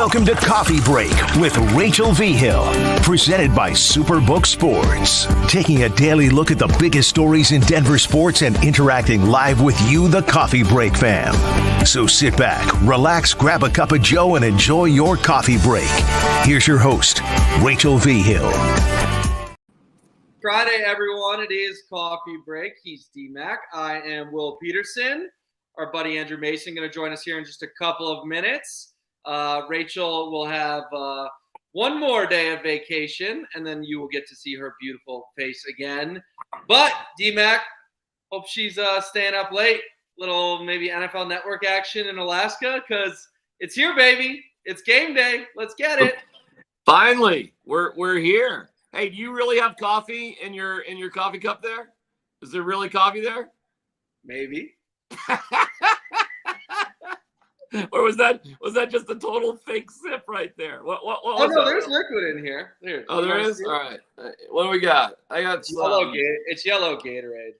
Welcome to Coffee Break with Rachel V. Hill, presented by Superbook Sports. Taking a daily look at the biggest stories in Denver sports and interacting live with you, the Coffee Break fam. So sit back, relax, grab a cup of joe, and enjoy your coffee break. Here's your host, Rachel V. Hill. Friday, everyone. It is Coffee Break. He's D-Mac. I am Will Peterson. Our buddy Andrew Mason going to join us here in just a couple of minutes. Rachel will have one more day of vacation, and then you will get to see her beautiful face again. But D-Mac, hope she's staying up late. Little maybe NFL Network action in Alaska, because it's here, baby. It's game day. Let's get it. Finally, we're here. Hey, do you really have coffee in your coffee cup there? Is there really coffee there? Maybe. Or was that just a total fake sip right there? What oh no, there's liquid in here. There is? All right. What do we got? I got it's yellow Gatorade.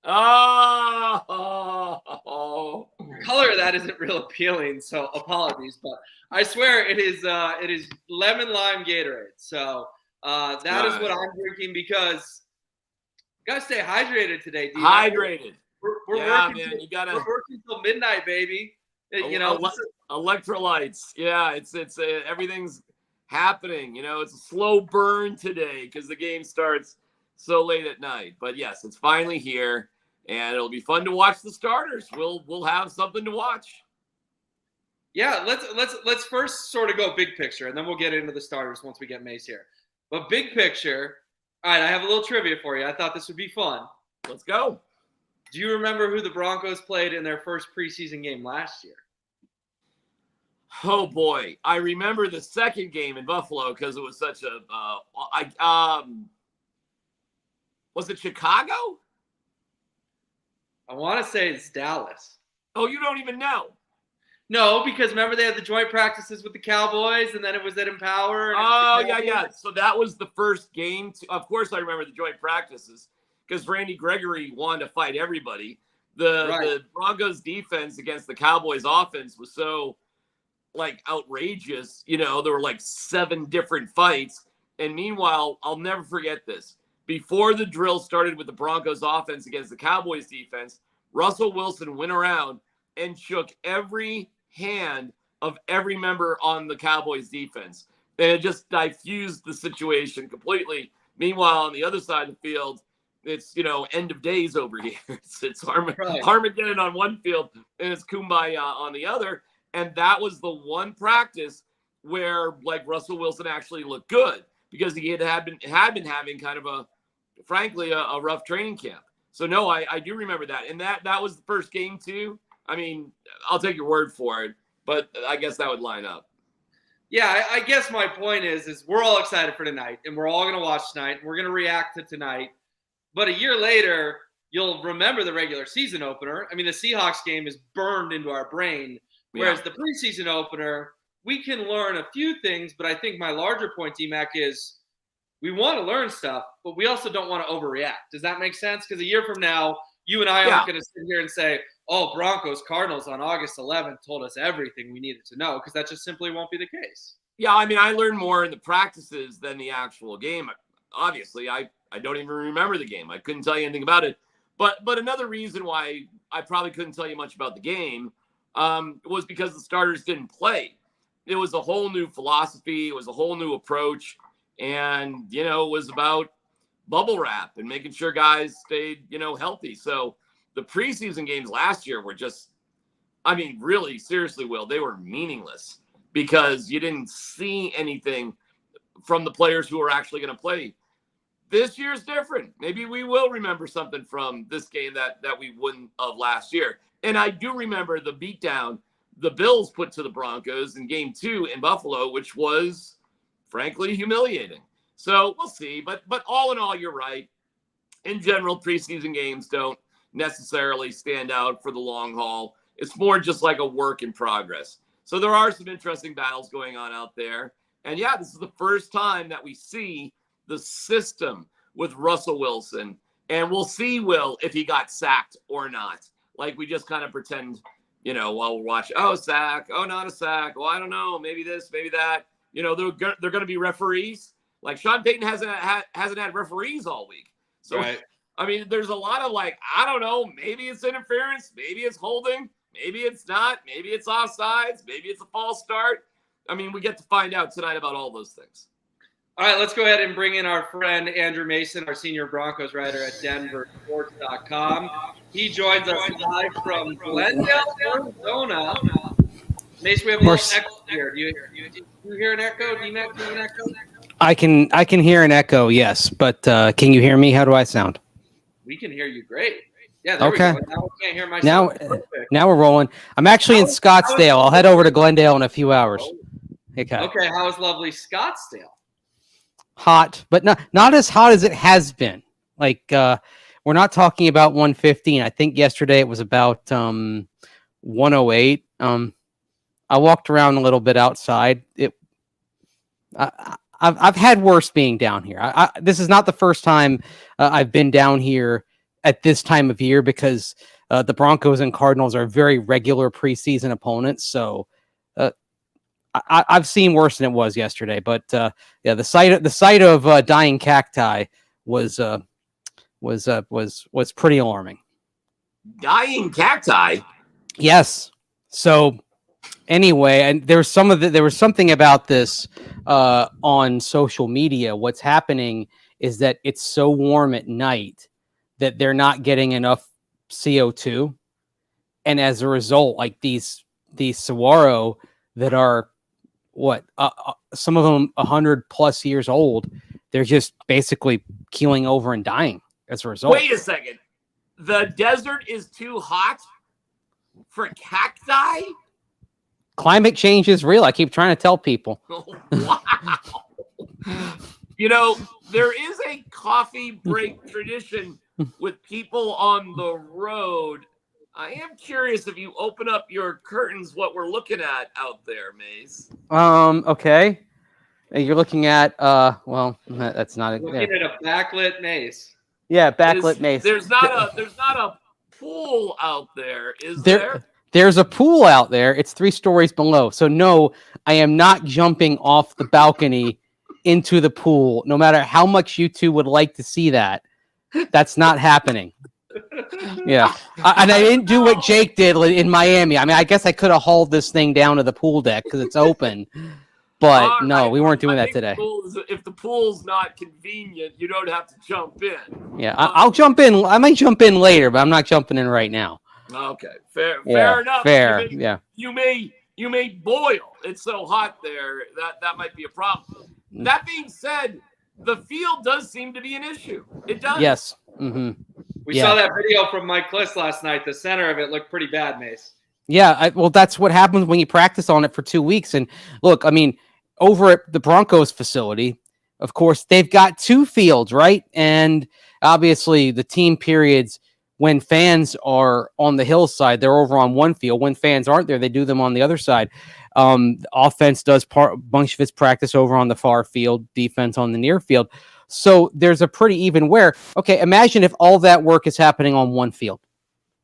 Oh. The color of that isn't real appealing, so apologies, but I swear it is lemon lime Gatorade. So that is what I'm drinking because you gotta stay hydrated today, D. Hydrated. We're working till midnight, baby. You know, electrolytes. Yeah, it's everything's happening. You know, it's a slow burn today because the game starts so late at night. But yes, it's finally here, and it'll be fun to watch the starters. We'll have something to watch. Yeah, let's first sort of go big picture, and then we'll get into the starters once we get Mace here. But big picture, all right, I have a little trivia for you. I thought this would be fun. Let's go. Do you remember who the Broncos played in their first preseason game last year? Oh boy, I remember the second game in Buffalo because it was such a. Was it Chicago? I want to say it's Dallas. Oh, you don't even know? No, because remember they had the joint practices with the Cowboys, and then it was at Empower. Yeah. So that was the first game. Of course, I remember the joint practices because Randy Gregory wanted to fight everybody. The Broncos defense against the Cowboys offense was so outrageous. You know, there were 7 different fights. And meanwhile, I'll never forget this. Before the drill started with the Broncos offense against the Cowboys defense, Russell Wilson went around and shook every hand of every member on the Cowboys defense. And it just diffused the situation completely. Meanwhile, on the other side of the field, it's, end of days over here. It's Armageddon on one field and it's Kumbaya on the other. And that was the one practice where Russell Wilson actually looked good because he had been having kind of a rough training camp. So no, I do remember that. And that was the first game too. I mean, I'll take your word for it, but I guess that would line up. Yeah, I guess my point is we're all excited for tonight, and we're all going to watch tonight, and we're going to react to tonight. But a year later, you'll remember the regular season opener. I mean, the Seahawks game is burned into our brain, whereas the preseason opener, we can learn a few things, but I think my larger point, D-Mac, is we want to learn stuff, but we also don't want to overreact. Does that make sense? Because a year from now, you and I aren't going to sit here and say, oh, Broncos Cardinals on August 11th told us everything we needed to know, because that just simply won't be the case. Yeah, I mean, I learned more in the practices than the actual game. Obviously, I don't even remember the game. I couldn't tell you anything about it. But another reason why I probably couldn't tell you much about the game was because the starters didn't play. It was a whole new philosophy. It was a whole new approach. And, it was about bubble wrap and making sure guys stayed, healthy. So the preseason games last year were just, I mean, really, seriously, Will, they were meaningless because you didn't see anything from the players who are actually going to play. This year's different. Maybe we will remember something from this game that we wouldn't of last year. And I do remember the beatdown the Bills put to the Broncos in game 2 in Buffalo, which was frankly humiliating. So we'll see. But all in all, you're right. In general, preseason games don't necessarily stand out for the long haul. It's more just like a work in progress. So there are some interesting battles going on out there. And yeah, this is the first time that we see the system with Russell Wilson. And we'll see, Will, if he got sacked or not. Like we just kind of pretend while we're watching. Oh, sack. Oh, not a sack. Well, I don't know. Maybe this, maybe that. They're going to be referees. Like Sean Payton hasn't had referees all week. So, right. I mean, there's a lot of I don't know. Maybe it's interference. Maybe it's holding. Maybe it's not. Maybe it's offsides. Maybe it's a false start. I mean, we get to find out tonight about all those things. All right, let's go ahead and bring in our friend Andrew Mason, our senior Broncos writer at denversports.com. He joins us live from Glendale, Arizona. Mason, we have a little echo here. Do you hear an echo? Do you hear an echo? I can hear an echo, yes, but can you hear me? How do I sound? We can hear you great. Yeah, there okay. we go. Now we can't hear myself. Now we're rolling. I'm actually in Scottsdale. I'll head over to Glendale in a few hours. Okay, how is lovely Scottsdale? Hot, but not as hot as it has been. We're not talking about 115. I think yesterday it was about 108. I walked around a little bit outside. I've had worse being down here. This is not the first time I've been down here at this time of year because the Broncos and Cardinals are very regular preseason opponents. So I've seen worse than it was yesterday. But the sight of dying cacti was pretty alarming. Dying cacti. Yes. So anyway, and there was something about this on social media. What's happening is that it's so warm at night that they're not getting enough CO2, and as a result, these saguaro that are some of them 100+ years old, they're just basically keeling over and dying as a result. Wait a second, the desert is too hot for cacti? Climate change is real. I keep trying to tell people. Oh, wow. There is a coffee break tradition with people on the road. I am curious if you open up your curtains, what we're looking at out there, Mace. Okay. You're looking at, that's not looking at a backlit mace. Yeah, backlit mace. There's not a pool out there, is there? There's a pool out there. It's 3 stories below. So no, I am not jumping off the balcony into the pool, no matter how much you two would like to see that. That's not happening. Yeah. And I didn't do what Jake did in Miami. I mean, I guess I could have hauled this thing down to the pool deck because it's open. But no, we weren't doing that today. If the pool's not convenient, you don't have to jump in. Yeah, I'll jump in. I might jump in later, but I'm not jumping in right now. Okay, fair enough. Fair, You may boil. It's so hot there that might be a problem. That being said, the field does seem to be an issue. It does. Yes. Mm-hmm. We saw that video from Mike Kliss last night. The center of it looked pretty bad, Mace. Yeah, well, that's what happens when you practice on it for 2 weeks. And look, I mean, over at the Broncos facility, of course, they've got 2 fields, right? And obviously the team periods, when fans are on the hillside, they're over on one field. When fans aren't there, they do them on the other side. The offense does a bunch of its practice over on the far field, defense on the near field. So there's a pretty even wear. Okay, imagine if all that work is happening on one field.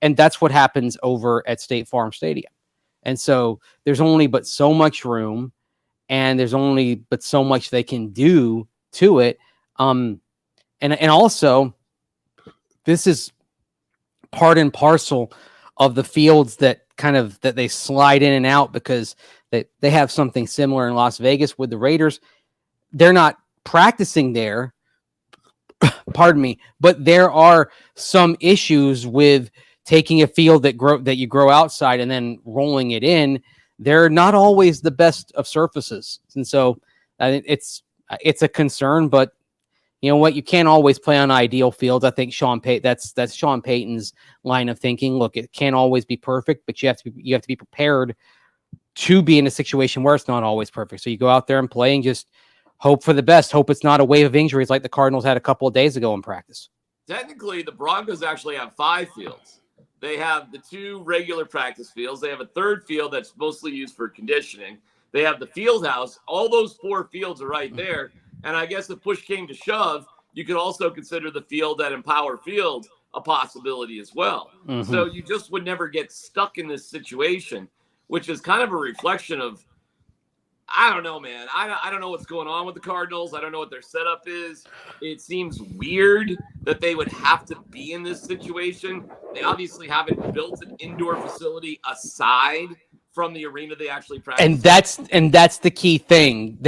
And that's what happens over at State Farm Stadium. And so there's only but so much room, and there's only but so much they can do to it. And also, this is part and parcel of the fields that they slide in and out because they have something similar in Las Vegas with the Raiders. They're not practicing there, pardon me, but there are some issues with taking a field that you grow outside and then rolling it in. They're not always the best of surfaces, and so it's a concern. But you know what? You can't always play on ideal fields. I think that's Sean Payton's line of thinking. Look, it can't always be perfect, but you have to be prepared to be in a situation where it's not always perfect. So you go out there and play and just hope for the best. Hope it's not a wave of injuries like the Cardinals had a couple of days ago in practice. Technically, the Broncos actually have 5 fields. They have the 2 regular practice fields. They have a 3rd field that's mostly used for conditioning. They have the field house. All those 4 fields are right there. And I guess if push came to shove, you could also consider the field at Empower Field a possibility as well. Mm-hmm. So you just would never get stuck in this situation, which is kind of a reflection of, I don't know, man. I don't know what's going on with the Cardinals. I don't know what their setup is. It seems weird that they would have to be in this situation. They obviously haven't built an indoor facility aside from the arena they actually practice. And that's the key thing.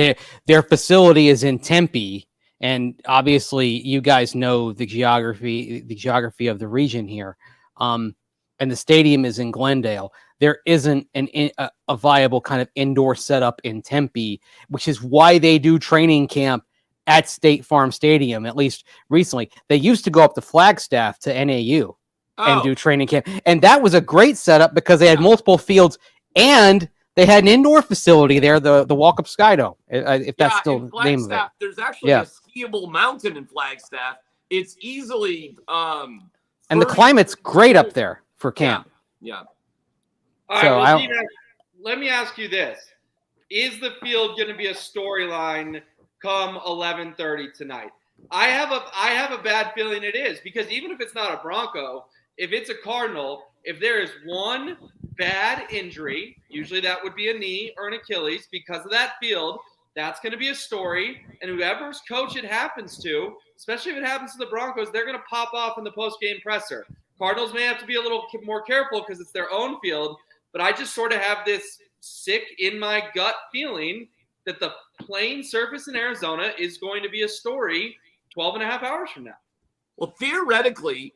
Their facility is in Tempe, and obviously you guys know the geography of the region here. And the stadium is in Glendale. There isn't a viable kind of indoor setup in Tempe, which is why they do training camp at State Farm Stadium, at least recently. They used to go up to Flagstaff to NAU and do training camp. And that was a great setup because they had multiple fields and they had an indoor facility there, the Walk-Up Sky Dome, if that's still the name of it. There's actually a skiable mountain in Flagstaff. It's easily... and the climate's great up there for camp. Yeah. All right, well, let me ask you this. Is the field going to be a storyline come 11:30 tonight? I have a bad feeling it is, because even if it's not a Bronco, if it's a Cardinal, if there is one bad injury, usually that would be a knee or an Achilles, because of that field, that's going to be a story. And whoever's coach it happens to, especially if it happens to the Broncos, they're going to pop off in the post-game presser. Cardinals may have to be a little more careful because it's their own field. But I just sort of have this sick in my gut feeling that the playing surface in Arizona is going to be a story 12 and a half hours from now. Well, theoretically,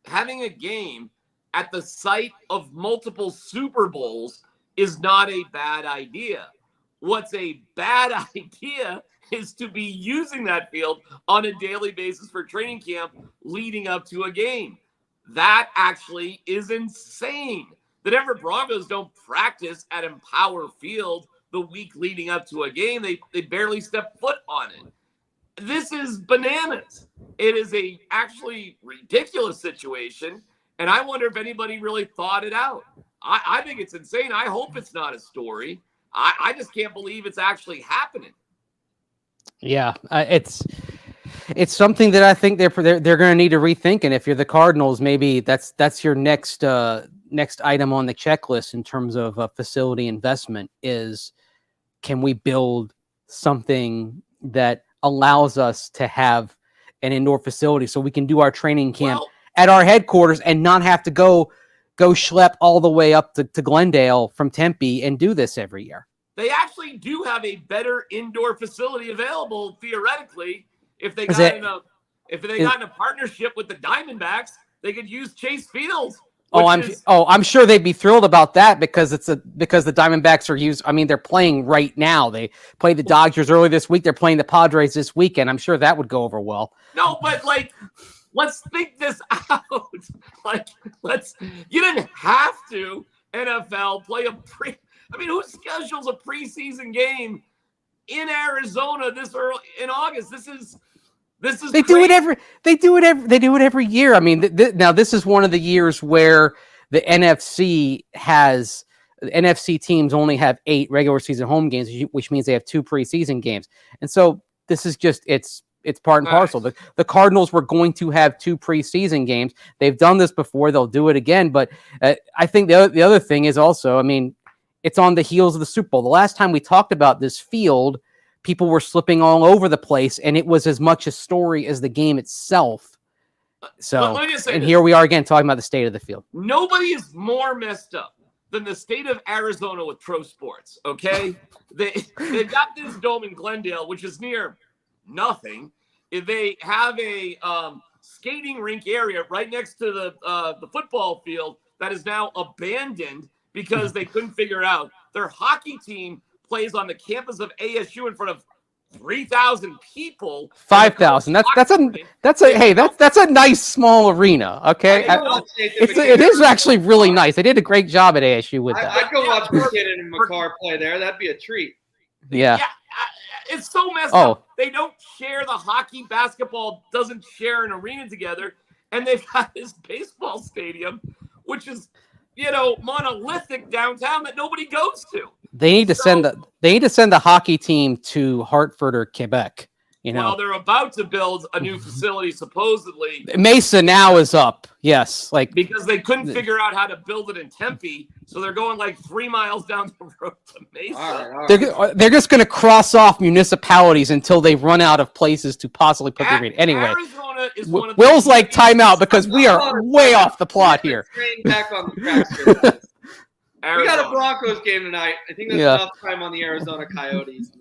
having a game at the site of multiple Super Bowls is not a bad idea. What's a bad idea is to be using that field on a daily basis for training camp leading up to a game. That actually is insane. The Denver Broncos don't practice at Empower Field the week leading up to a game. They barely step foot on it. This is bananas. It is a actually ridiculous situation, and I wonder if anybody really thought it out. I think it's insane. I hope it's not a story. I just can't believe it's actually happening. Yeah, it's something that I think they're going to need to rethink. And if you're the Cardinals, maybe that's your next item on the checklist in terms of facility investment is, can we build something that allows us to have an indoor facility so we can do our training camp at our headquarters and not have to go schlep all the way up to Glendale from Tempe and do this every year? They actually do have a better indoor facility available theoretically. If they got in a partnership with the Diamondbacks, they could use Chase Field. I'm sure they'd be thrilled about that because the Diamondbacks are they're playing right now. They played the Dodgers early this week. They're playing the Padres this weekend. I'm sure that would go over well. No, but let's think this out. You didn't have to NFL play who schedules a preseason game in Arizona this early in August? This is They do it every year. I mean, now this is one of the years where the NFC teams only have 8 regular season home games, which means they have 2 preseason games. And so this is just it's part and parcel. The Cardinals were going to have 2 preseason games. They've done this before. They'll do it again. But I think the other thing is also, it's on the heels of the Super Bowl. The last time we talked about this field, people were slipping all over the place, and it was as much a story as the game itself. So, here we are again talking about the state of the field. Nobody is more messed up than the state of Arizona with pro sports, okay? They've got this dome in Glendale, which is near nothing. They have a skating rink area right next to the football field that is now abandoned because they couldn't figure out. Their hockey team plays on the campus of ASU in front of 3,000 people. 5,000. That's a nice small arena. Okay, it is actually really nice. They did a great job at ASU with that. I'd go watch McKinnon and McCarr play there. That'd be a treat. Yeah. It's so messed up. They don't share the hockey, basketball doesn't share an arena together, and they've got this baseball stadium, which is monolithic downtown that nobody goes to. They need to send the hockey team to Hartford or Quebec Well, they're about to build a new facility, supposedly. Mesa now is up. Yes, because they couldn't figure out how to build it in Tempe, so they're going 3 miles down the road to Mesa. All right. They're just going to cross off municipalities until they run out of places to possibly put the arena. Anyway, Arizona is one of Will's timeout because we are way off the plot here. Back on the tracks here, guys. We got a Broncos game tonight. I think that's enough time on the Arizona Coyotes.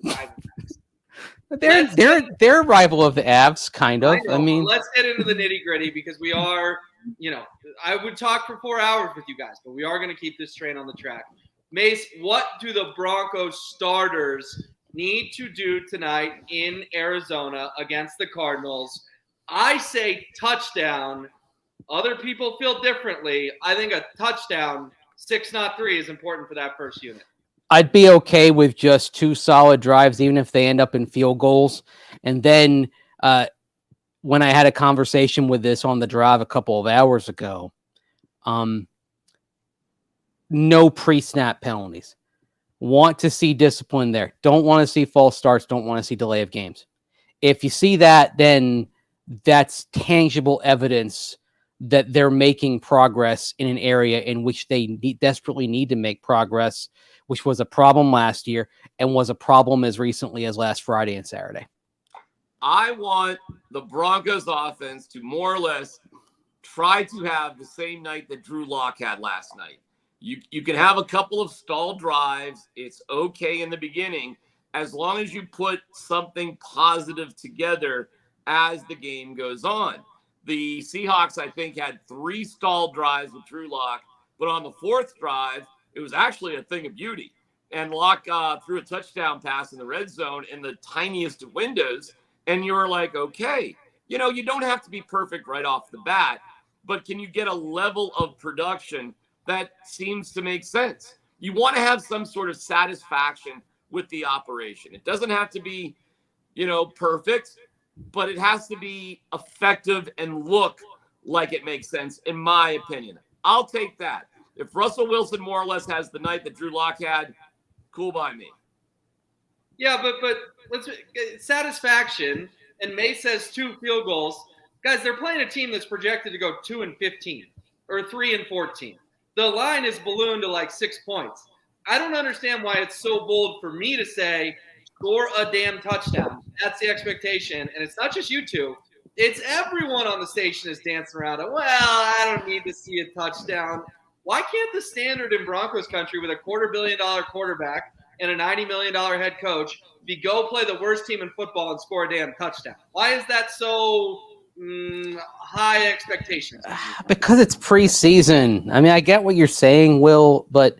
They're a rival of the Avs, kind of. I mean, let's get into the nitty gritty because we are, I would talk for 4 hours with you guys, but we are going to keep this train on the track. Mace, what do the Broncos starters need to do tonight in Arizona against the Cardinals? I say touchdown. Other people feel differently. I think a touchdown, 6 not 3, is important for that first unit. I'd be okay with just 2 solid drives, even if they end up in field goals. And then when I had a conversation with this on the drive a couple of hours ago, no pre-snap penalties. Want to see discipline there. Don't want to see false starts. Don't want to see delay of games. If you see that, then that's tangible evidence that they're making progress in an area in which they desperately need to make progress, which was a problem last year and was a problem as recently as last Friday and Saturday. I want the Broncos offense to more or less try to have the same night that Drew Lock had last night. You can have a couple of stalled drives. It's okay in the beginning, as long as you put something positive together as the game goes on. The Seahawks, I think, had 3 stalled drives with Drew Lock, but on the 4th drive, it was actually a thing of beauty. And Lock threw a touchdown pass in the red zone in the tiniest of windows. And you were like, okay, you don't have to be perfect right off the bat, but can you get a level of production that seems to make sense? You want to have some sort of satisfaction with the operation. It doesn't have to be, perfect, but it has to be effective and look like it makes sense, in my opinion. I'll take that. If Russell Wilson more or less has the night that Drew Lock had, cool by me. Yeah, but let's satisfaction. And May says 2 field goals. Guys, they're playing a team that's projected to go 2-15 or 3-14. The line is ballooned to 6 points. I don't understand why it's so bold for me to say score a damn touchdown. That's the expectation, and it's not just you two. It's everyone on the station is dancing around it. Well, I don't need to see a touchdown. Why can't the standard in Broncos country with a $250 million quarterback and a $90 million head coach be go play the worst team in football and score a damn touchdown? Why is that so high expectations? Because it's preseason. I mean, I get what you're saying, Will, but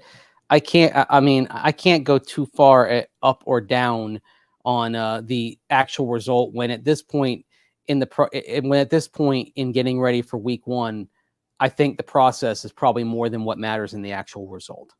I can't go too far up or down on the actual result when at this point in getting ready for week 1, I think the process is probably more than what matters in the actual result.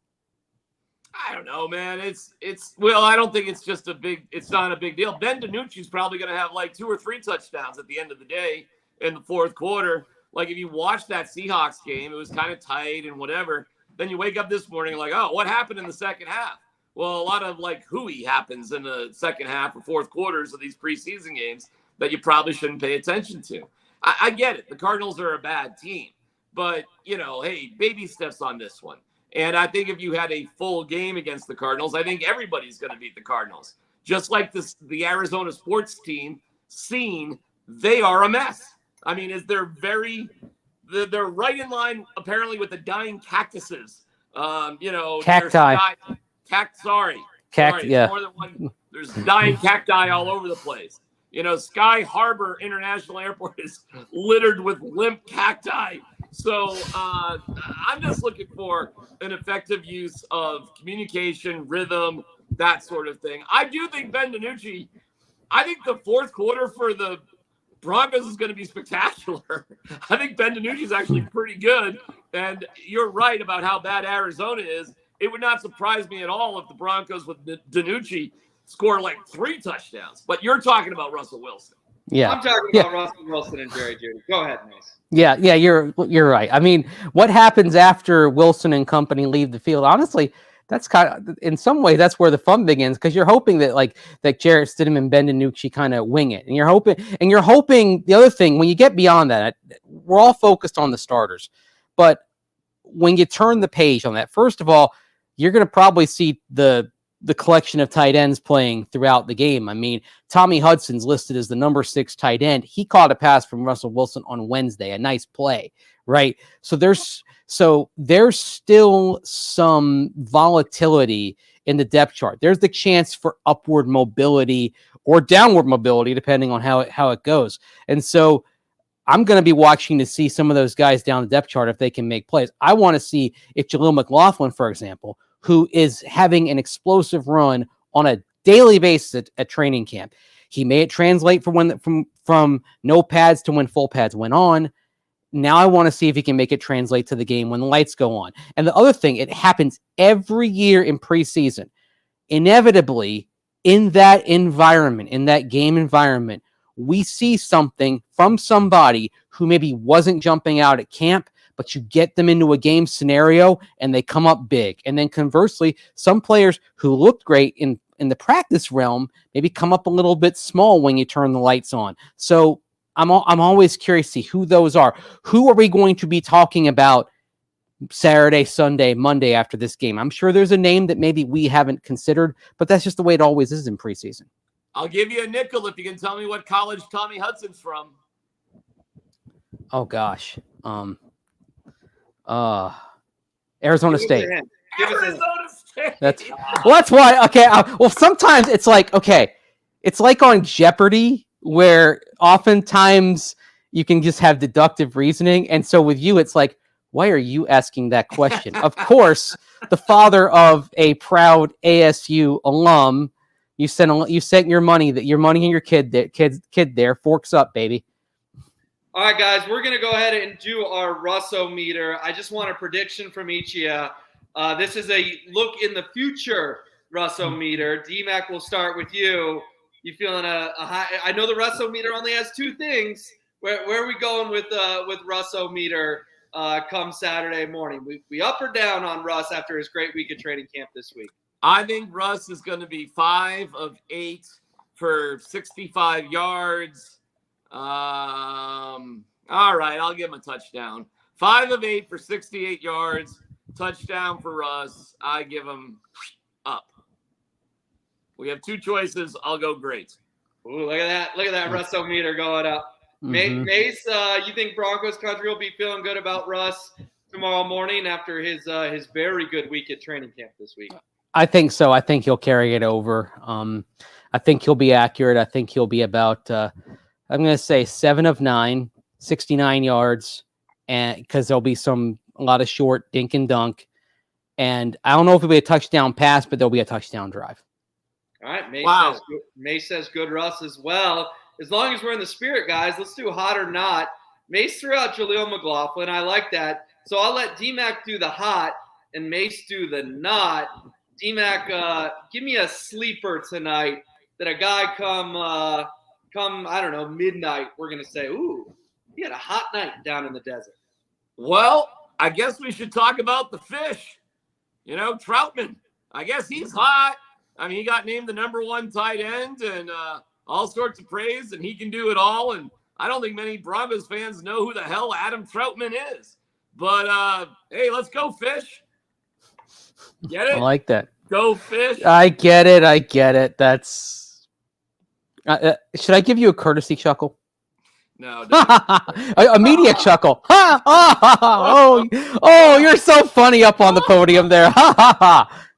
I don't know, man. I don't think it's not a big deal. Ben DiNucci's probably going to have 2 or 3 touchdowns at the end of the day in the 4th quarter. If you watch that Seahawks game, it was kind of tight and whatever. Then you wake up this morning oh, what happened in the second half? Well, a lot of hooey happens in the second half or 4th quarters of these preseason games that you probably shouldn't pay attention to. I get it. The Cardinals are a bad team, but hey, baby steps on this one. And I think if you had a full game against the Cardinals, I think everybody's going to beat the Cardinals. Just like the Arizona sports team scene, they are a mess. I mean, they're right in line apparently with the dying cactuses. Cacti. Yeah. More than one. There's dying cacti all over the place. Sky Harbor International Airport is littered with limp cacti. So I'm just looking for an effective use of communication, rhythm, that sort of thing. I do think Ben DiNucci, I think the 4th quarter for the Broncos is going to be spectacular. I think Ben DiNucci is actually pretty good. And you're right about how bad Arizona is. It would not surprise me at all if the Broncos with DiNucci score 3 touchdowns. But you're talking about Russell Wilson. Yeah, I'm talking about Russell Wilson and Jerry Jeudy. Go ahead, Mace. Yeah, you're right. I mean, what happens after Wilson and company leave the field? Honestly, that's kind of, in some ways, that's where the fun begins, because you're hoping that that Jarrett Stidham and Ben DiNucci kind of wing it, and you're hoping the other thing, when you get beyond that, we're all focused on the starters, but when you turn the page on that, first of all, you're going to probably see the collection of tight ends playing throughout the game. I mean, Tommy Hudson's listed as the number 6 tight end. He caught a pass from Russell Wilson on Wednesday, a nice play, right? So there's still some volatility in the depth chart. There's the chance for upward mobility or downward mobility, depending on how it goes. And so I'm going to be watching to see some of those guys down the depth chart if they can make plays. I want to see if Jaleel McLaughlin, for example, who is having an explosive run on a daily basis at training camp. He made it translate from no pads to when full pads went on. Now I want to see if he can make it translate to the game when the lights go on. And the other thing, it happens every year in preseason. Inevitably, in that environment, in that game environment, we see something from somebody who maybe wasn't jumping out at camp, but you get them into a game scenario and they come up big. And then conversely, some players who looked great in the practice realm maybe come up a little bit small when you turn the lights on. So I'm always curious to see who those are. Who are we going to be talking about Saturday, Sunday, Monday after this game? I'm sure there's a name that maybe we haven't considered, but that's just the way it always is in preseason. I'll give you a nickel if you can tell me what college Tommy Hudson's from. Oh gosh. Arizona State. Arizona State. That's why. Okay. Well, sometimes it's like on Jeopardy, where oftentimes you can just have deductive reasoning, and so with you, it's like, why are you asking that question? Of course, the father of a proud ASU alum, you sent your money and your kid there. Forks up, baby. All right, guys, we're going to go ahead and do our Russo-meter. I just want a prediction from each of you. This is a look in the future Russo-meter. D-Mac, we'll start with you. You feeling a high? I know the Russo-meter only has 2 things. Where are we going with Russo-meter come Saturday morning? We up or down on Russ after his great week of training camp this week? I think Russ is going to be 5 of 8 for 65 yards. All right, I'll give him a touchdown. 5 of 8 for 68 yards. Touchdown for Russ. I give him up. We have 2 choices. I'll go great. Ooh, look at that. Look at that Russo-meter going up. Mm-hmm. Mace, you think Broncos country will be feeling good about Russ tomorrow morning after his very good week at training camp this week? I think so. I think he'll carry it over. I think he'll be accurate. I think he'll be about, I'm going to say 7 of 9, 69 yards, and because there'll be a lot of short dink and dunk. And I don't know if it'll be a touchdown pass, but there'll be a touchdown drive. All right. Wow. Mace says good Russ as well. As long as we're in the spirit, guys, let's do hot or not. Mace threw out Jaleel McLaughlin. I like that. So I'll let D-Mac do the hot and Mace do the not. D-Mac, give me a sleeper tonight that a guy come, I don't know, midnight, we're going to say, ooh, he had a hot night down in the desert. Well, I guess we should talk about the fish. Troutman. I guess he's hot. I mean, he got named the number 1 tight end and all sorts of praise, and he can do it all. And I don't think many Broncos fans know who the hell Adam Troutman is. But, hey, let's go fish. Get it? I like that. Go fish. I get it. That's should I give you a courtesy chuckle? No. A media chuckle. Oh, you're so funny up on the podium there.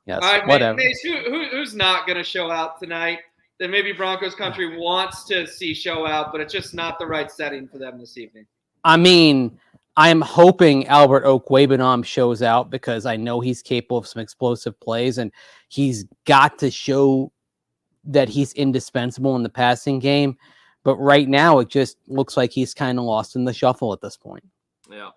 Yes, all right, whatever. Mace, who's not going to show out tonight that maybe Broncos country wants to see show out, but it's just not the right setting for them this evening? I mean, I'm hoping Albert Okwuegbunam shows out because I know he's capable of some explosive plays, and he's got to show that he's indispensable in the passing game. But right now, it just looks like he's kind of lost in the shuffle at this point. Yeah.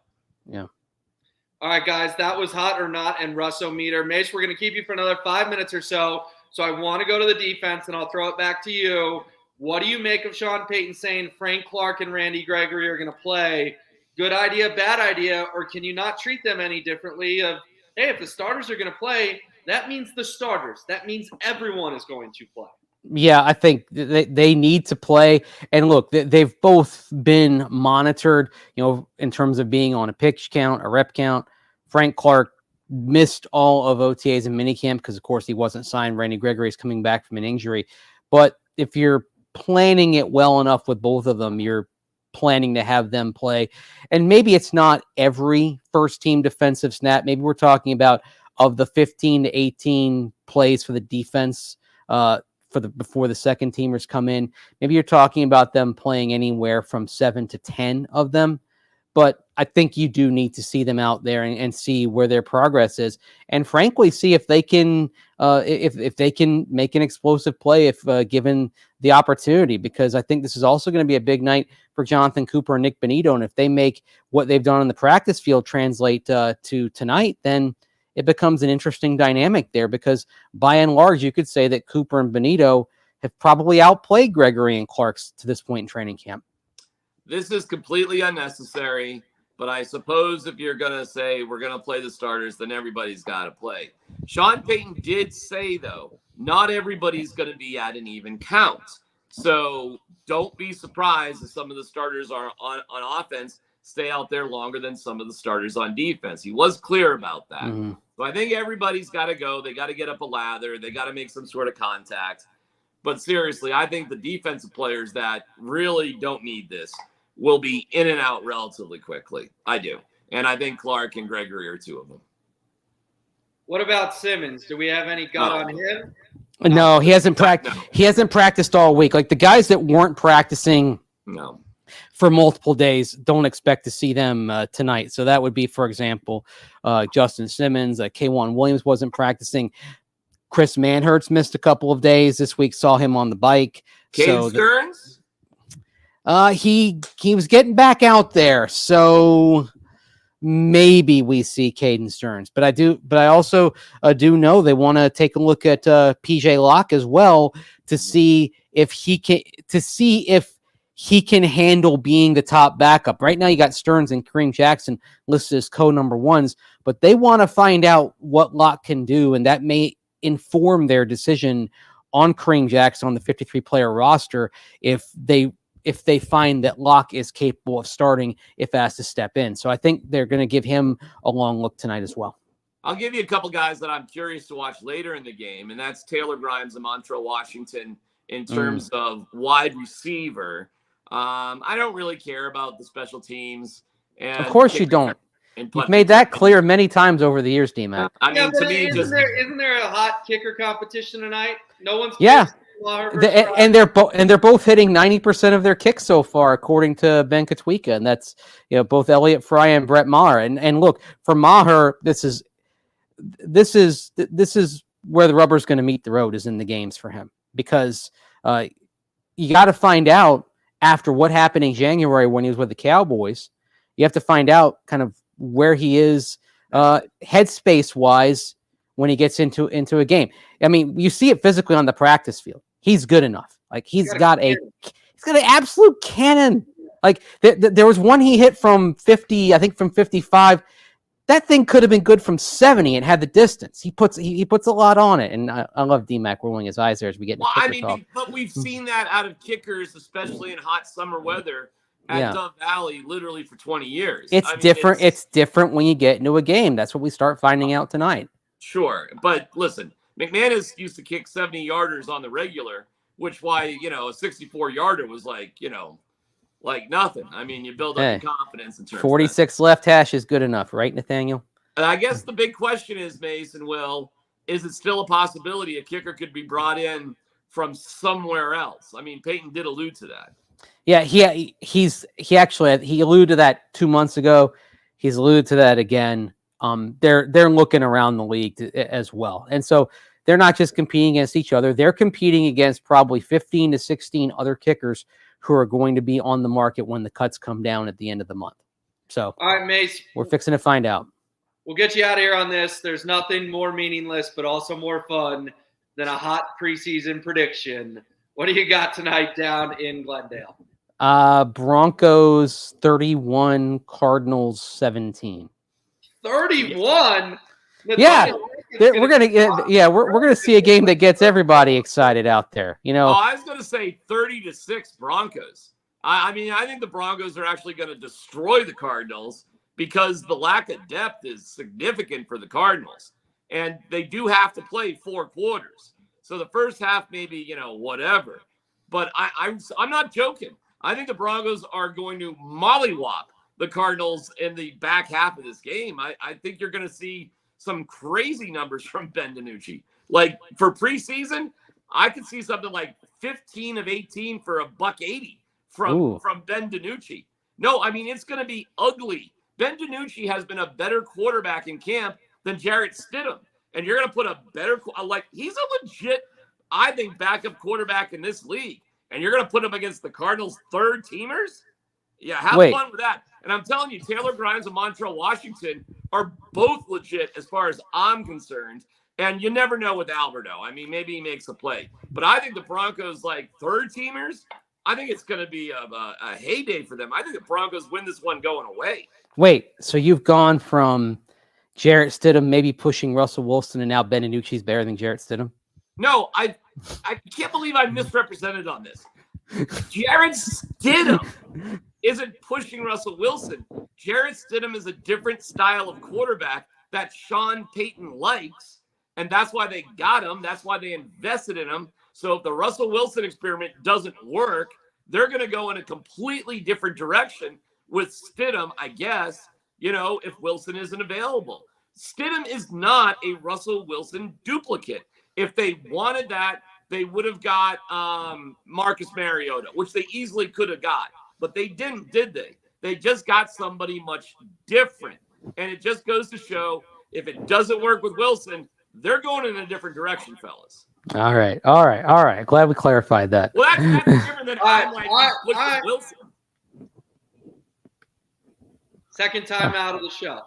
All right, guys, that was hot or not and Russo-meter. Mace, we're going to keep you for another 5 minutes or so. So I want to go to the defense, and I'll throw it back to you. What do you make of Sean Payton saying Frank Clark and Randy Gregory are going to play? Good idea, bad idea, or can you not treat them any differently? Hey, if the starters are going to play, That means the starters. That means everyone is going to play. Yeah, I think they need to play. And look, they've both been monitored, in terms of being on a pitch count, a rep count. Frank Clark missed all of OTAs and minicamp because, of course, he wasn't signed. Randy Gregory is coming back from an injury. But if you're planning it well enough with both of them, you're planning to have them play. And maybe it's not every first-team defensive snap. Maybe we're talking about of the 15 to 18 plays for the defense before the second teamers come in. Maybe you're talking about them playing anywhere from 7 to 10 of them. But I think you do need to see them out there and see where their progress is, and frankly, see if they can if they can make an explosive play if given the opportunity. Because I think this is also going to be a big night for Jonathan Cooper and Nick Bonito, and if they make what they've done on the practice field translate to tonight, then it becomes an interesting dynamic there. Because by and large, you could say that Cooper and Bonito have probably outplayed Gregory and Clark's to this point in training camp. This is completely unnecessary, but I suppose if you're going to say we're going to play the starters, then everybody's got to play. Sean Payton did say, though, not everybody's going to be at an even count. So don't be surprised if some of the starters are on offense stay out there longer than some of the starters on defense. He was clear about that. Mm-hmm. So I think everybody's got to go. They got to get up a lather. They got to make some sort of contact. But seriously, I think the defensive players that really don't need this will be in and out relatively quickly. I do. And I think Clark and Gregory are two of them. What about Simmons? Do we have any gut on him? No, he hasn't practiced. No. He hasn't practiced all week. Like the guys that weren't practicing for multiple days, don't expect to see them tonight. So that would be, for example, Justin Simmons. K'Wan Williams wasn't practicing. Chris Manhertz missed a couple of days this week. Saw him on the bike. Caden Stearns? He was getting back out there, so maybe we see Caden Stearns. But I also do know they want to take a look at PJ Locke as well to see if he can handle being the top backup. Right now, you got Stearns and Kareem Jackson listed as co-number ones, but they want to find out what Locke can do, and that may inform their decision on Kareem Jackson on the 53-player roster if they find that Locke is capable of starting if asked to step in. So I think they're going to give him a long look tonight as well. I'll give you a couple guys that I'm curious to watch later in the game, and that's Taylor Grimes and Montrell Washington in terms of wide receiver. I don't really care about the special teams. And of course you don't. You've made that clear many times over the years, D-Mac. I mean, to me, isn't there a hot kicker competition tonight? No one's and they're both hitting 90% of their kicks so far, according to Ben Katwika, and that's both Elliott Fry and Brett Maher. And look, for Maher, this is where the rubber's going to meet the road, is in the games for him, because you got to find out after what happened in January when he was with the Cowboys. You have to find out kind of where he is headspace wise when he gets into a game. I mean, you see it physically on the practice field. He's good enough. Like he's got an absolute cannon. Like there was one he hit from 50, I think from 55. That thing could have been good from 70 and had the distance. He puts a lot on it, and I love D-Mac rolling his eyes there as we get into kicker talk. But we've seen that out of kickers, especially in hot summer weather at Dove Valley, literally for 20 years. It's different. It's different when you get into a game. That's what we start finding out tonight. Sure, but listen, McManus used to kick 70-yarders on the regular, which why a 64-yarder was like nothing. I mean, you build up your confidence in terms 46 left hash is good enough, right, Nathaniel? And I guess the big question is, Mason, is it still a possibility a kicker could be brought in from somewhere else? I mean, Peyton did allude to that. Yeah, he alluded to that 2 months ago. He's alluded to that again. They're looking around the league as well. And so they're not just competing against each other. They're competing against probably 15 to 16 other kickers who are going to be on the market when the cuts come down at the end of the month. So all right, Mace, we're fixing to find out. We'll get you out of here on this. There's nothing more meaningless, but also more fun than a hot preseason prediction. What do you got tonight down in Glendale? Broncos 31, Cardinals 17. 31? Yeah. we're gonna get, we're gonna see a game that gets everybody excited out there. You know, Oh, I was gonna say 30-6 Broncos. I mean, I think the Broncos are actually going to destroy the Cardinals because the lack of depth is significant for the Cardinals, and they do have to play 4 quarters. So the first half, maybe whatever. But I'm not joking. I think the Broncos are going to mollywop the Cardinals in the back half of this game. I think you're going to see some crazy numbers from Ben DiNucci. Like for preseason, I could see something like 15 of 18 for $180 from Ben DiNucci. No, I mean, it's going to be ugly. Ben DiNucci has been a better quarterback in camp than Jarrett Stidham. And you're going to put a better, he's a legit, I think, backup quarterback in this league. And you're going to put him against the Cardinals' third teamers? Yeah, have fun with that. And I'm telling you, Taylor Grimes and Montrell Washington are both legit as far as I'm concerned. And you never know with Alberto. I mean, maybe he makes a play. But I think the Broncos, third teamers, I think it's going to be a heyday for them. I think the Broncos win this one going away. Wait, so you've gone from Jarrett Stidham maybe pushing Russell Wilson, and now Ben DiNucci's better than Jarrett Stidham? No, I can't believe I misrepresented on this. Jarrett Stidham isn't pushing Russell Wilson. Jarrett Stidham is a different style of quarterback that Sean Payton likes, and that's why they got him. That's why they invested in him. So if the Russell Wilson experiment doesn't work, they're going to go in a completely different direction with Stidham, I guess, if Wilson isn't available. Stidham is not a Russell Wilson duplicate. If they wanted that, they would have got Marcus Mariota, which they easily could have got. But they didn't, did they? They just got somebody much different. And it just goes to show, if it doesn't work with Wilson, they're going in a different direction, fellas. All right. Glad we clarified that. Well, that's different than I'm Wilson. Second time out of the show.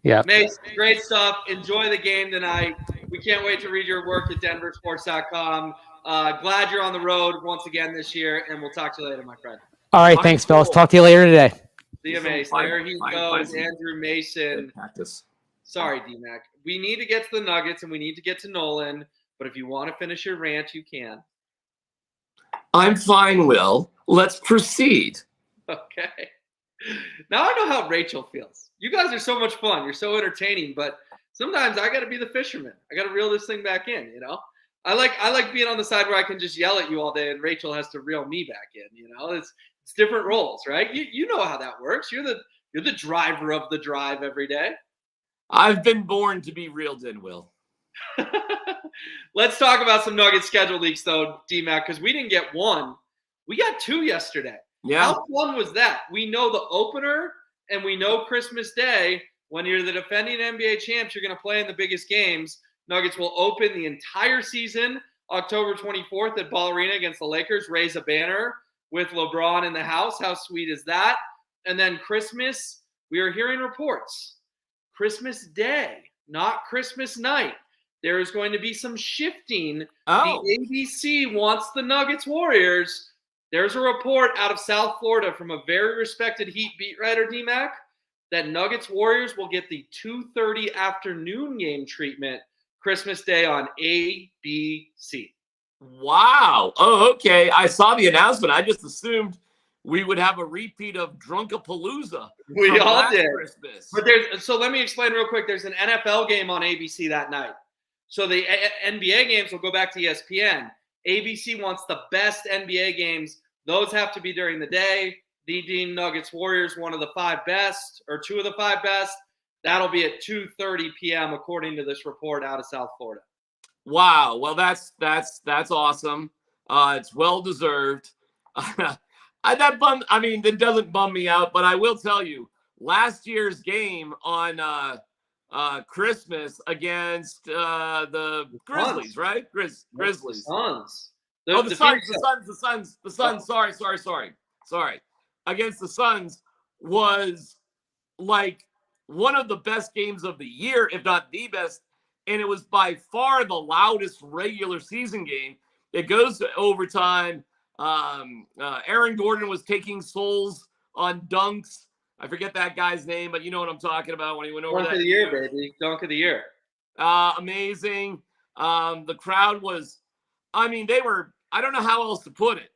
Yeah. Mace, great stuff. Enjoy the game tonight. We can't wait to read your work at denversports.com. Glad you're on the road once again this year, and we'll talk to you later, my friend. All right, thanks, fellas. Talk to you later today. See you, Mace. There he goes, Andrew Mason. Sorry, D-Mac. We need to get to the Nuggets, and we need to get to Nolan, but if you want to finish your rant, you can. I'm fine, Will. Let's proceed. Okay. Now I know how Rachel feels. You guys are so much fun. You're so entertaining, but sometimes I got to be the fisherman. I got to reel this thing back in, I like being on the side where I can just yell at you all day and Rachel has to reel me back in, It's different roles, right? You know how that works. You're the driver of the drive every day. I've been born to be reeled in, Will. Let's talk about some Nuggets schedule leaks, though, D-Mac, because we didn't get one. We got 2 yesterday. Yeah. How fun was that? We know the opener and we know Christmas Day. When you're the defending NBA champs, you're going to play in the biggest games. Nuggets will open the entire season October 24th at Ball Arena against the Lakers. Raise a banner with LeBron in the house. How sweet is that? And then Christmas, we are hearing reports. Christmas Day, not Christmas night. There is going to be some shifting. Oh. The ABC wants the Nuggets Warriors. There's a report out of South Florida from a very respected Heat beat writer, D-Mac, that Nuggets Warriors will get the 2:30 afternoon game treatment Christmas Day on ABC. Wow. Oh, okay. I saw the announcement. I just assumed we would have a repeat of Drunkapalooza. We all did. Christmas. But so let me explain real quick. There's an NFL game on ABC that night. So the NBA games will go back to ESPN. ABC wants the best NBA games. Those have to be during the day. The Dean Nuggets Warriors, one of the 5 best, or 2 of the 5 best. That'll be at 2:30 p.m. according to this report out of South Florida. Wow. Well, that's awesome. It's well deserved. That doesn't bum me out, but I will tell you, last year's game on Christmas against the Grizzlies, right? Grizzlies. Suns. The Suns. Sorry. Against the Suns was like one of the best games of the year, if not the best. And it was by far the loudest regular season game. It goes to overtime. Aaron Gordon was taking souls on dunks. I forget that guy's name, but you know what I'm talking about when he went over Dunk of the year, baby. Dunk of the year. Amazing. The crowd was, I mean, I don't know how else to put it.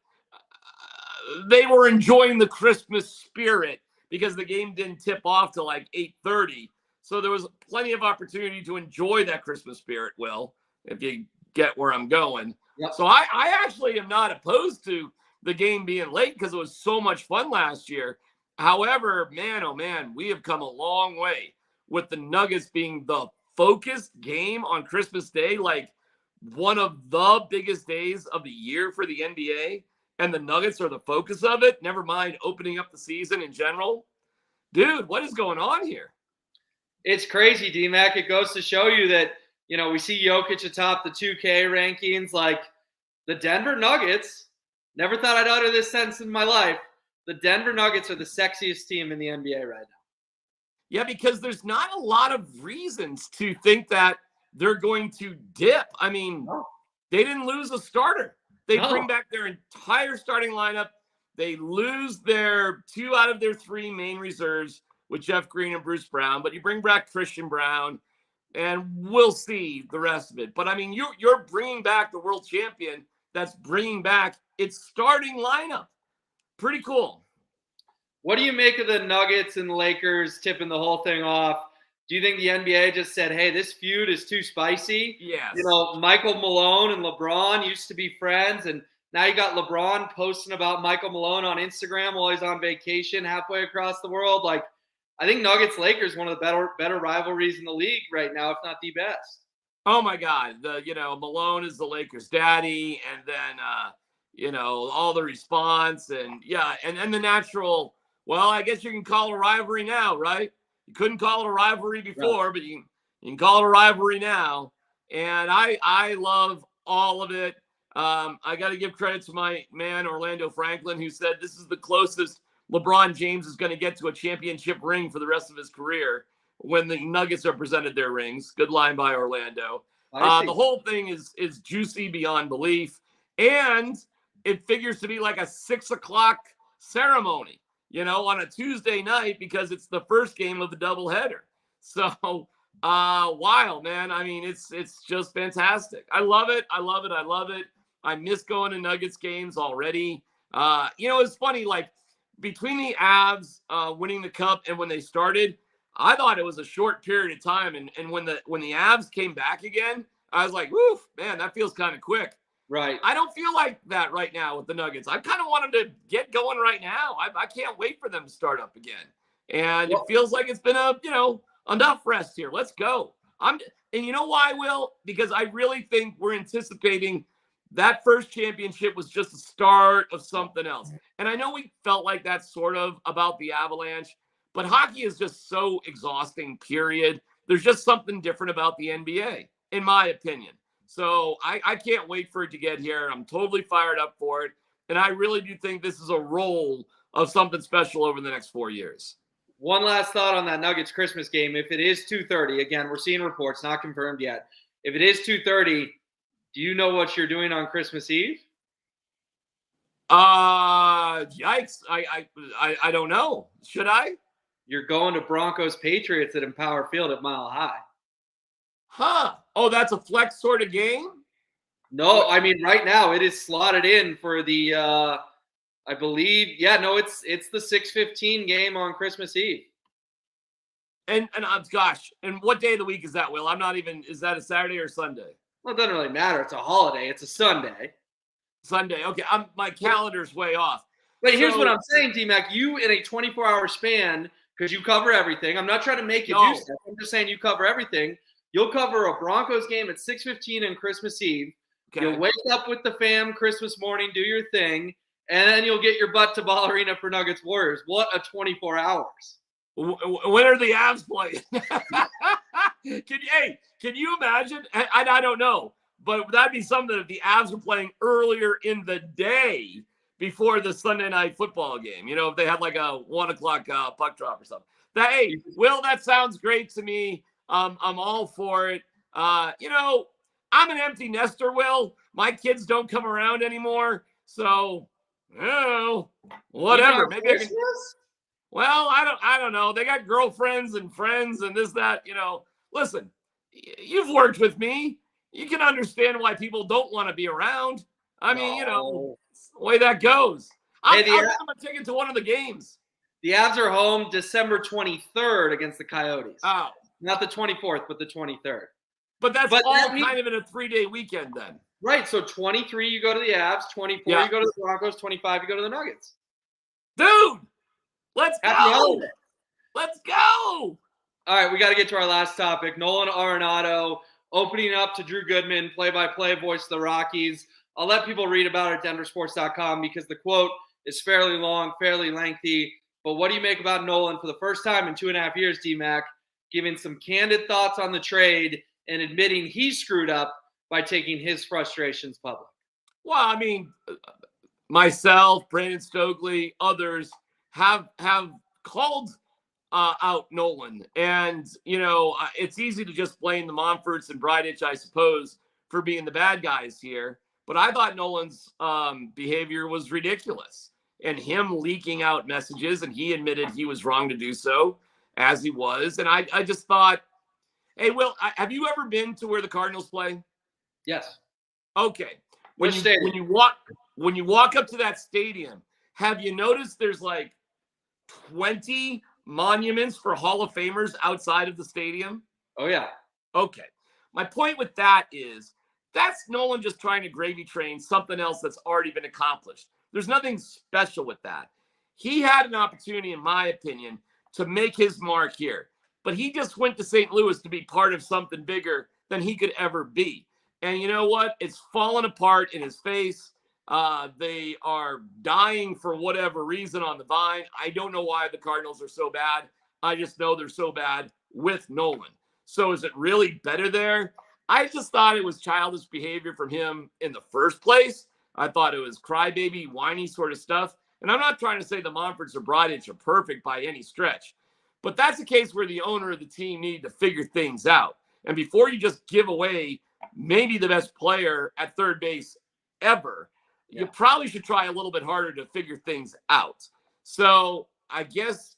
They were enjoying the Christmas spirit because the game didn't tip off till like 8:30. So there was plenty of opportunity to enjoy that Christmas spirit, Will, if you get where I'm going. Yep. So I actually am not opposed to the game being late because it was so much fun last year. However, man, oh man, we have come a long way with the Nuggets being the focused game on Christmas Day, like one of the biggest days of the year for the NBA, and the Nuggets are the focus of it, never mind opening up the season in general. Dude, what is going on here? It's crazy, D-Mac. It goes to show you that, we see Jokic atop the 2K rankings. Like, the Denver Nuggets, never thought I'd utter this sentence in my life, the Denver Nuggets are the sexiest team in the NBA right now. Yeah, because there's not a lot of reasons to think that they're going to dip. I mean, They didn't lose a starter. They bring back their entire starting lineup. They lose their 2 out of their 3 main reserves with Jeff Green and Bruce Brown, but you bring back Christian Brown, and we'll see the rest of it. But, I mean, you're bringing back the world champion that's bringing back its starting lineup. Pretty cool. What do you make of the Nuggets and Lakers tipping the whole thing off? Do you think the NBA just said, hey, this feud is too spicy? Yes. Michael Malone and LeBron used to be friends, and now you got LeBron posting about Michael Malone on Instagram while he's on vacation halfway across the world. Like, I think Nuggets-Lakers one of the better rivalries in the league right now, if not the best. Oh, my God. Malone is the Lakers' daddy, and then, all the response, and, yeah, and the natural – well, I guess you can call it a rivalry now, right? You couldn't call it a rivalry before, but you can call it a rivalry now. And I love all of it. I got to give credit to my man, Orlando Franklin, who said this is the closest LeBron James is going to get to a championship ring for the rest of his career when the Nuggets are presented their rings. Good line by Orlando. The whole thing is juicy beyond belief. And it figures to be like a 6:00 ceremony, on a Tuesday night because it's the first game of the doubleheader. So wild, man. I mean, it's just fantastic. I love it. I love it. I love it. I miss going to Nuggets games already. It's funny, like between the Avs winning the cup and when they started, I thought it was a short period of time. And when the Avs came back again, I was like, woof, man, that feels kind of quick. Right. I don't feel like that right now with the Nuggets. I kind of want them to get going right now. I can't wait for them to start up again. And it feels like it's been enough rest here. Let's go. And you know why, Will? Because I really think we're anticipating that first championship was just the start of something else. And I know we felt like that sort of about the Avalanche, but hockey is just so exhausting, period. There's just something different about the NBA, in my opinion. So I can't wait for it to get here. I'm totally fired up for it. And I really do think this is a roll of something special over the next 4 years. One last thought on that Nuggets Christmas game. If it is 2:30, again, we're seeing reports, not confirmed yet. If it is 2:30, do you know what you're doing on Christmas Eve? Yikes. I don't know. Should I? You're going to Broncos Patriots at Empower Field at Mile High. Huh. Oh, that's a flex sort of game? No, I mean, right now it is slotted in for the, I believe, it's the 6:15 game on Christmas Eve. And gosh, and what day of the week is that, Will? Is that a Saturday or Sunday? Well, it doesn't really matter. It's a holiday. It's a Sunday. Sunday. Okay, my calendar's way off. But here's what I'm saying, D-Mac. You, in a 24-hour span, because you cover everything. I'm not trying to make you do stuff. I'm just saying you cover everything. You'll cover a Broncos game at 6:15 on Christmas Eve. Okay. You'll wake up with the fam Christmas morning, do your thing, and then you'll get your butt to Ball Arena for Nuggets Warriors. What a 24 hours. When are the Avs playing? Can you imagine? I don't know, but that'd be something if the Avs were playing earlier in the day before the Sunday night football game. If they had like a 1:00 puck drop or something. Will, that sounds great to me. I'm all for it. I'm an empty nester, Will. My kids don't come around anymore. So, whatever. Maybe I can. Well, I don't know. They got girlfriends and friends and this, that, Listen, you've worked with me. You can understand why people don't want to be around. I mean, it's the way that goes. I'll give them a ticket to one of the games. The Avs are home December 23rd against the Coyotes. Oh. Not the 24th, but the 23rd. But that's all kind of in a 3-day weekend then. Right. So 23, you go to the Avs. 24, you go to the Broncos. 25, you go to the Nuggets. Dude, let's go. Holiday. Let's go. All right, we got to get to our last topic. Nolan Arenado opening up to Drew Goodman, play-by-play voice of the Rockies. I'll let people read about it at denversports.com because the quote is fairly long, fairly lengthy. But what do you make about Nolan for the first time in 2.5 years, D-Mac, giving some candid thoughts on the trade and admitting he screwed up by taking his frustrations public? Well, I mean, myself, Brandon Stokely, others have called out Nolan. And, it's easy to just blame the Monforts and Bridich, I suppose, for being the bad guys here. But I thought Nolan's behavior was ridiculous. And him leaking out messages, and he admitted he was wrong to do so, as he was. And I just thought, hey, Will, have you ever been to where the Cardinals play? Yes. Okay. When you walk up to that stadium, have you noticed there's like 20 monuments for Hall of Famers outside of the stadium? Oh, yeah. Okay. My point with that is that's Nolan just trying to gravy train something else that's already been accomplished. There's nothing special with that. He had an opportunity, in my opinion, to make his mark here. But he just went to St. Louis to be part of something bigger than he could ever be. And you know what? It's fallen apart in his face. They are dying for whatever reason on the vine. I don't know why the Cardinals are so bad. I just know they're so bad with Nolan. So is it really better there? I just thought it was childish behavior from him in the first place. I thought it was crybaby, whiny sort of stuff. And I'm not trying to say the Monforts or Bridich are perfect by any stretch. But that's a case where the owner of the team needed to figure things out. And before you just give away maybe the best player at third base ever, you probably should try a little bit harder to figure things out. So I guess,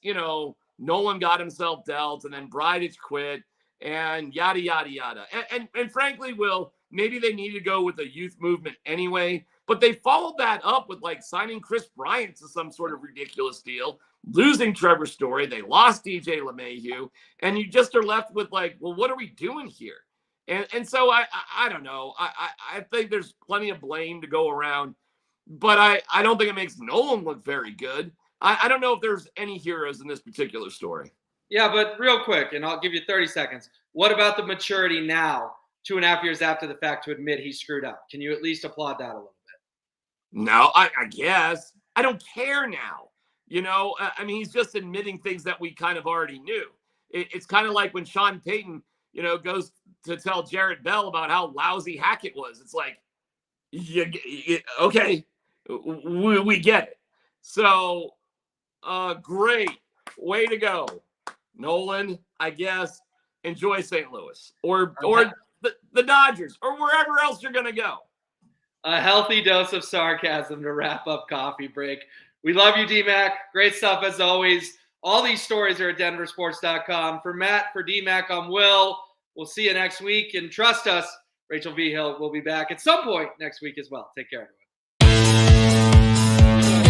Nolan got himself dealt, and then Bridich quit, and yada, yada, yada. And frankly, Will, maybe they need to go with a youth movement anyway, but they followed that up with signing Chris Bryant to some sort of ridiculous deal, losing Trevor Story. They lost DJ LeMahieu, and you just are left with well, what are we doing here? And so I don't know. I think there's plenty of blame to go around, but I don't think it makes Nolan look very good. I don't know if there's any heroes in this particular story. Yeah, but real quick, and I'll give you 30 seconds. What about the maturity now, 2.5 years after the fact, to admit he screwed up? Can you at least applaud that a little bit? No, I guess. I don't care now. I mean, he's just admitting things that we kind of already knew. It's kind of like when Sean Payton, goes to tell Jarrett Bell about how lousy Hackett was. It's like, okay, we get it. So, great. Way to go. Nolan, I guess, enjoy St. Louis or the Dodgers or wherever else you're going to go. A healthy dose of sarcasm to wrap up Coffee Break. We love you, D-Mac. Great stuff as always. All these stories are at denversports.com. For Matt, for D-Mac, I'm Will. We'll see you next week. And trust us, Rachel V. Hill will be back at some point next week as well. Take care, everyone.